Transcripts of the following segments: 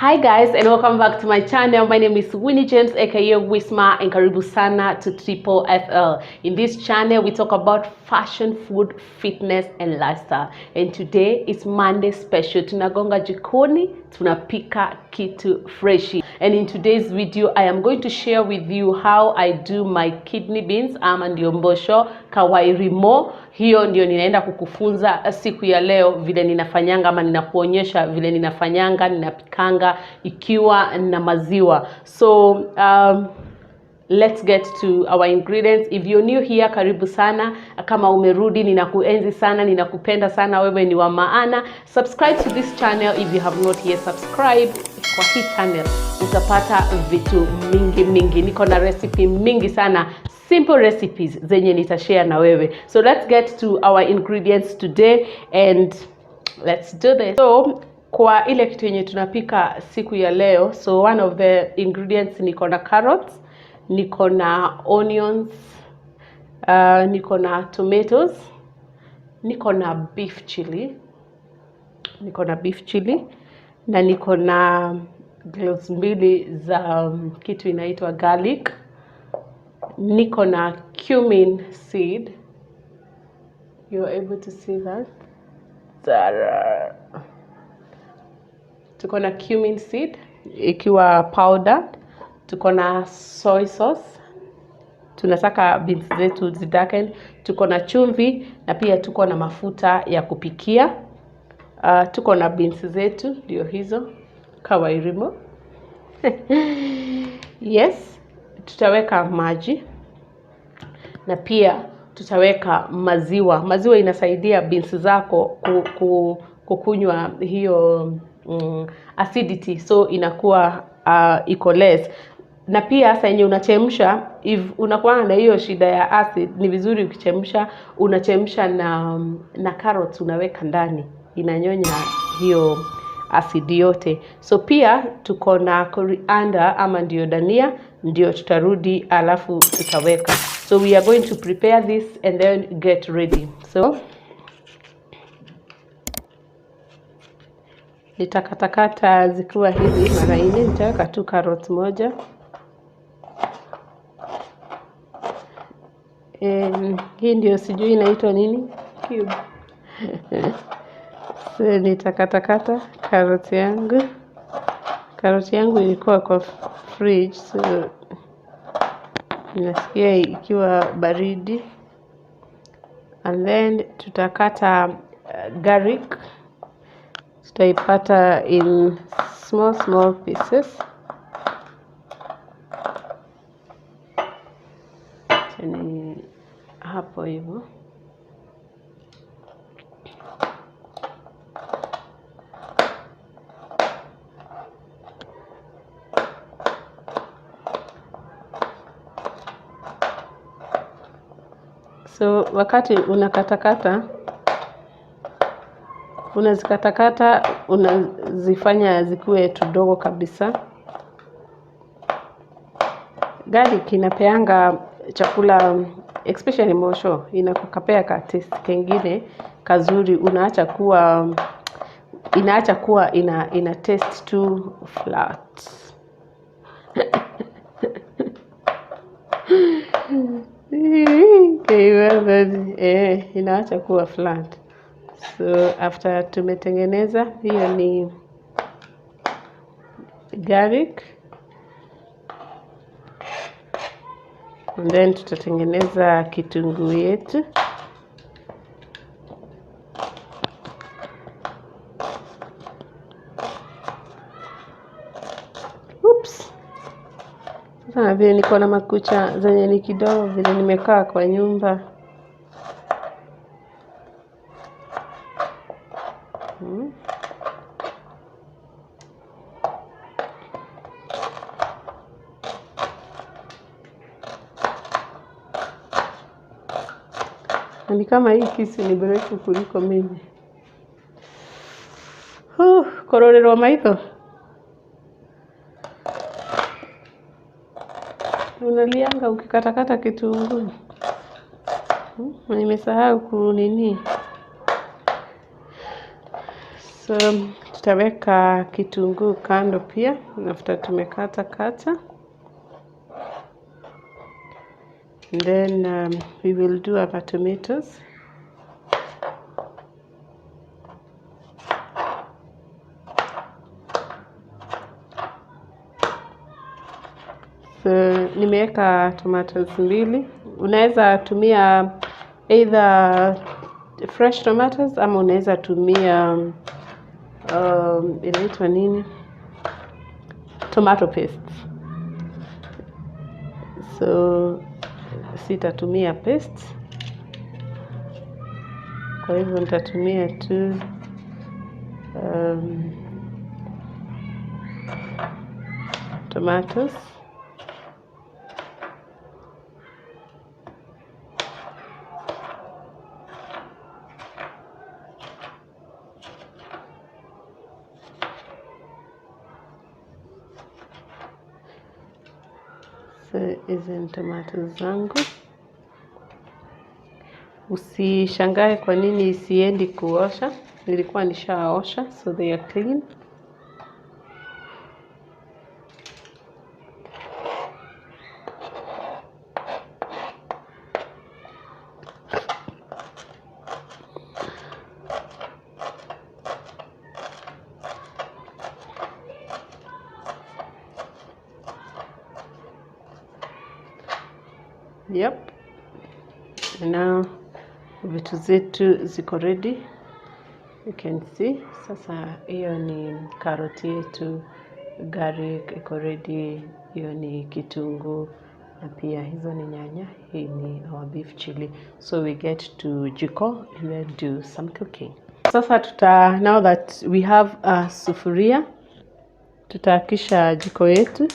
Hi guys, and welcome back to my channel. My name is Winnie James aka Wisma, and karibu sana to Triple FL. In this channel we talk about fashion, food, fitness and lifestyle. And today is Monday special. Tunagonga jikoni, tunapika kitu freshi. And in today's video I am going to share with you how I do my kidney beans ama ndio mbosho kawairimo. Hiyo ndio ninaenda kukufunza siku ya leo vile ninafanyanga ama ninakuonyesha vile ninafanyanga, ninapikanga ikiwa na maziwa. So let's get to our ingredients. If you're new here, karibu sana. Kama umerudi, ninakuenzi sana, ninakupenda sana, wewe ni wa maana. Subscribe to this channel if you have not yet subscribed. Kwa hii channel utapata vitu mingi. Niko na recipe mingi sana. Simple recipes zenye nitashare na wewe. So let's get to our ingredients today and let's do this. So kwa ile kitu yenye tunapika siku ya leo, so one of the ingredients niko na carrots, niko na onions, niko na tomatoes, niko na beef chili, na niko na cloves mbili za kitu inaitwa garlic, niko na cumin seed. You're able to see that? Tuko na cumin seed ikiwa powder, tuko na soy sauce, tunataka beans zetu zidarken, tuko na chumvi na pia tuko na mafuta ya kupikia. Tuko na beans zetu ndio hizo kawairimo. Yes, tutaweka maji na pia tutaweka maziwa. Maziwa inasaidia beans zako kukunywa hiyo acidity, so inakuwa iko less. Na pia sasa yenye unachemsha, if unakuwa na hiyo shida ya acid, ni vizuri ukichemsha, unachemsha na carrots unaweka ndani, inanyonya hiyo acid yote. So pia tuko na coriander ama ndio dania, ndio tutarudi alafu tutaweka. So we are going to prepare this and then get ready. So nitakatakata zikiwa hivi mara 4. Nitaweka tu carrot moja, hii ndio sijui inaitwa nini, cube. So nitakatakata carrot yangu ilikuwa kwa fridge, so nasikia ikiwa baridi. And then tutakata garlic, tutaipata in small pieces. Ni hapo hivyo. So wakati unakatakata, unazikatakata, unazifanya zikuwe tudogo kabisa. Garlic inapeanga chakula, especially mbosho, inakupea ka taste kengine kazuri. Inaacha kuwa ina taste too flat. Inaacha kuwa flat. So after tumetengeneza, hiyo ni garlic, and then tutatengeneza kitunguu yetu. Oops. Sasa vile niko na makucha zenye ni kidogo, vile nimekaa kwa nyumba. Ni kama hii kisu ni mrefu kuliko mimi. Kororero maitho. Unalianga ukikatakata kitunguu. Nimesahau kunini. So tutaweka kitunguu kando pia after tumekata. And then we will do our tomatoes. So nimeweka tomatoes mbili. Unaweza tumia either fresh tomatoes ama unaweza tumia inaitwa nini? Tomato paste. So sitatumia paste. Kwa hivyo nitatumia tu tomatoes. So hizi ni tomatoes zangu. Usishangae kwa nini isiendi kuosha. Nilikuwa nishaosha, so they are clean. Yep. Now vitu zetu ziko ready. You can see. Sasa hiyo ni karoti yetu, garlic iko ready. Hiyo ni kitunguu na pia hizo ni nyanya. Hii ni our beef chili. So we get to jiko and then do some cooking. Sasa now that we have a sufuria, tutakisha jiko yetu.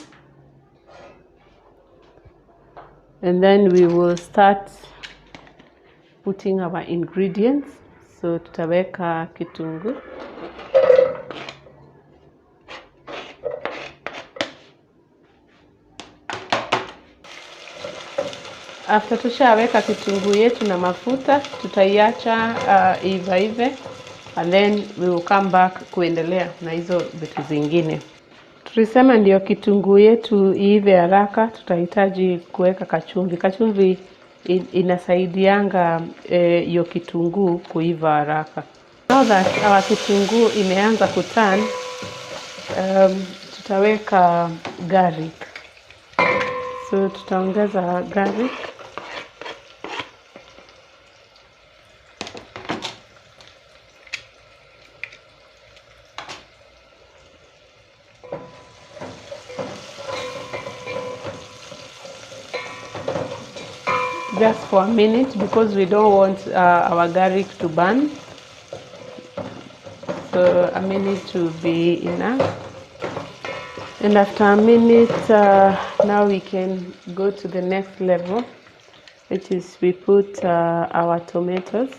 And then we will start putting our ingredients. So tutaweka kitunguu. After tushaweka kitunguu yetu na mafuta, tutaiacha ive and then we will come back kuendelea na hizo vitu zingine. Tulisema ndio kitunguu yetu iive haraka, tutahitaji kuweka kachumvi. Kachumvi inasaidianga hiyo kitunguu kuiva haraka. Now that our kitunguu imeanza kuturn, tutaweka garlic. So tutaongeza garlic. Just for a minute because we don't want our garlic to burn. So a minute will be enough. And after a minute, now we can go to the next level, which is we put our tomatoes.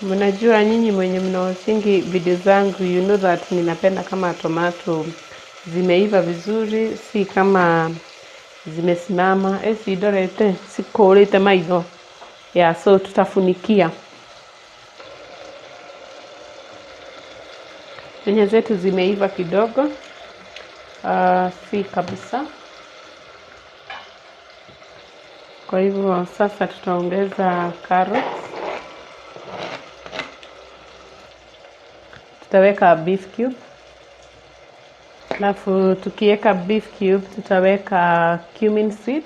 Mnajua nyinyi mwenye mnaosingi video zangu, you know that ninapenda kama tomato zimeiva vizuri, si kama zimesimama. Si dorete, si kolete maitho. Yeah, so tutafunikia. Nyanya zetu zimeiva kidogo, si kabisa. Kwa hivyo sasa tutaongeza carrots. Tutaweka beef cube. Alafu tukiweka beef cube tutaweka cumin seed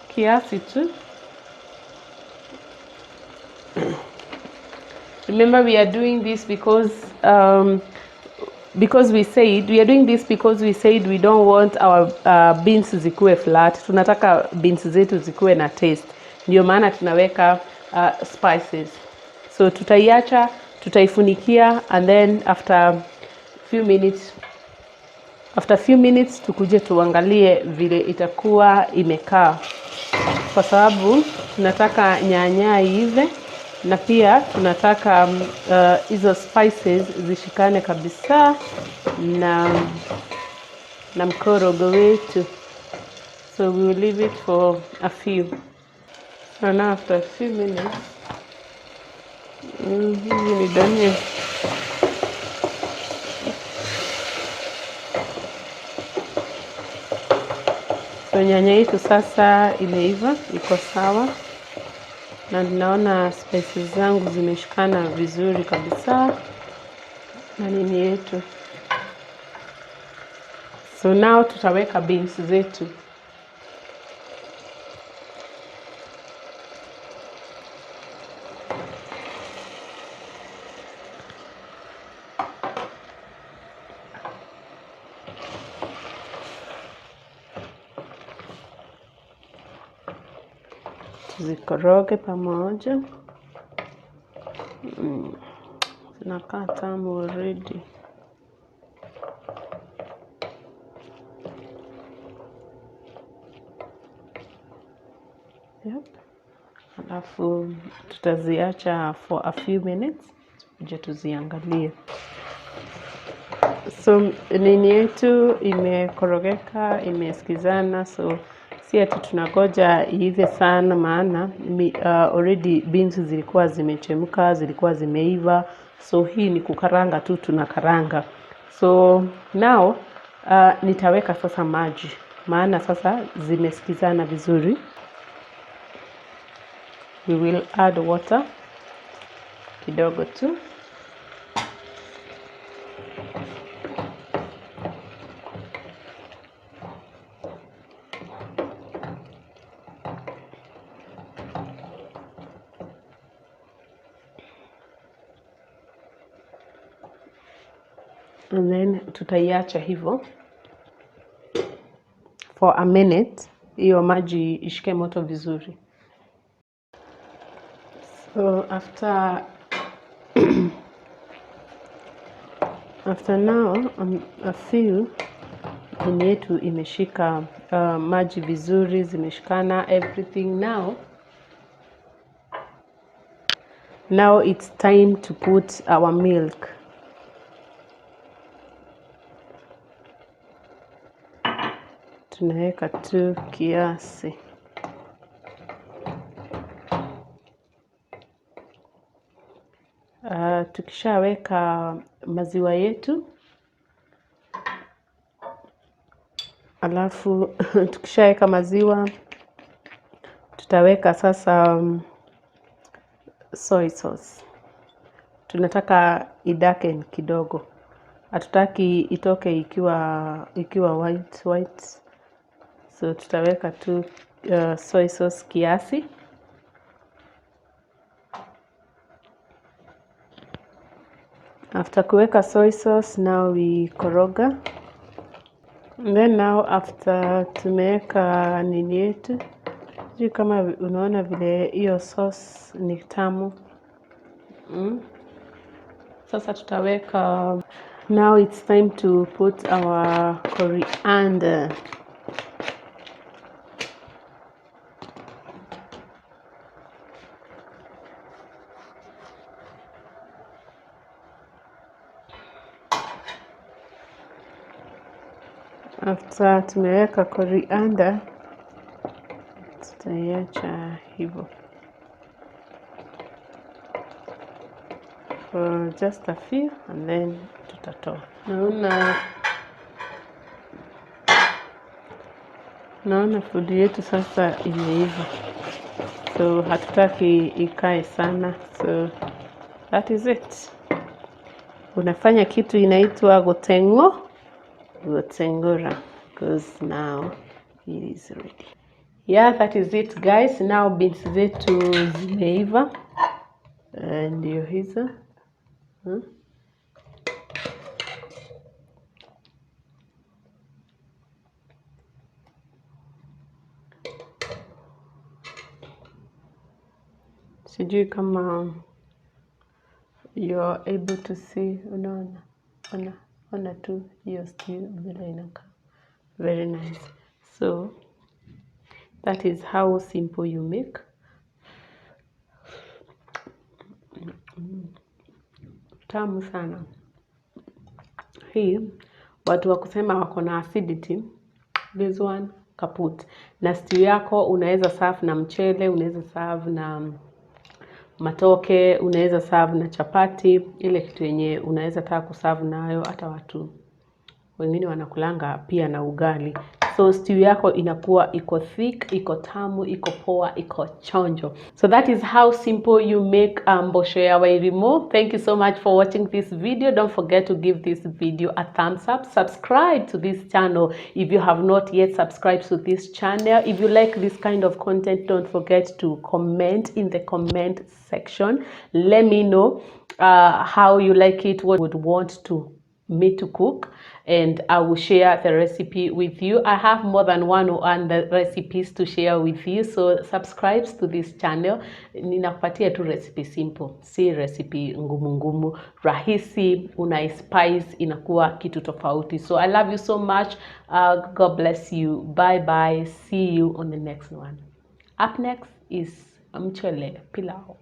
kiasi tu. Remember, we are doing this because we said we don't want our beans zikuwe flat. Tunataka beans zetu zikuwe na taste. Ndio maana tunaweka spices. So tutaiacha, tutaifunikia, and then after few minutes tukuje tuangalie vile itakuwa imekaa. Kwa sababu tunataka nyanya iive na pia tunataka hizo spices zishikane kabisa na mkorogo wetu. So we will leave it for a few. So now after a few minutes, ni dania. So nyanya yetu sasa imeiva, iko sawa. Na ninaona spices zangu zimeshikana vizuri kabisa na nini yetu. So now tutaweka beans zetu. Tuzikoroge pamoja. Zinakaa tamu already. Yep. Alafu tutaziacha for a few minutes tuje tuziangalie. So nini yetu imekorogeka, imesikizana, so si ati tunagoja iive sana, maana already beans zilikuwa zimechemka, zilikuwa zimeiva. So hii ni kukaranga tu, tunakaranga. So now nitaweka sasa maji, maana sasa zimesikizana vizuri. We will add water kidogo tu. And then tutaiacha hivyo for a minute, hiyo maji ishike moto vizuri. So after now I feel nini yetu imeshika maji vizuri, zimeshikana everything. Now it's time to put our milk. Tunaweka tu kiasi. Tukishaweka maziwa yetu, alafu tukishaweka maziwa, tutaweka sasa soy sauce. Tunataka idaken kidogo. Hatutaki itoke ikiwa white. So tutaweka tu soy sauce kiasi. After kuweka soy sauce, now we koroga. And then now after tumeweka nini yetu, sijui kama unaona vile hiyo sauce ni tamu. Sasa tutaweka, now it's time to put our coriander. After tumeweka coriander, tutaiacha hivyo for just a few and then tutatoa. Naona food yetu sasa imeiva. So hatutaki ikae sana. So that is it. Unafanya kitu inaitwa gotengora, because now it is ready. Yeah, that is it guys. Now beans zetu zimeiva. Ndio hizo. Sijui kama you're able to see. Ona tu hiyo stew vile inakaa. Very nice. So that is how simple you make tamu sana. Hii watu wa kusema wako na acidity, this one kaput. Na stew yako unaweza serve na mchele, unaweza serve na matoke, unaweza serve na chapati, ile kitu yenye unaweza taka kuserve nayo. Hata watu wengine wanakulanga pia na ugali. So stew yako inakuwa iko thick, iko tamu, iko poa, iko chonjo. So that is how simple you make mbosho ya wairimo. Thank you so much for watching this video. Don't forget to give this video a thumbs up. Subscribe to this channel if you have not yet subscribed to this channel. If you like this kind of content, don't forget to comment in the comment section. Let me know how you like it, what you would want me to cook, and I will share the recipe with you. I have more than one recipes to share with you, so subscribe to this channel. Ninakupatia tu recipe simple, si recipe ngumu ngumu, rahisi, una spice, inakuwa kitu tofauti. So I love you so much. God bless you. Bye bye. See you on the next one. Up next is mchele pilau.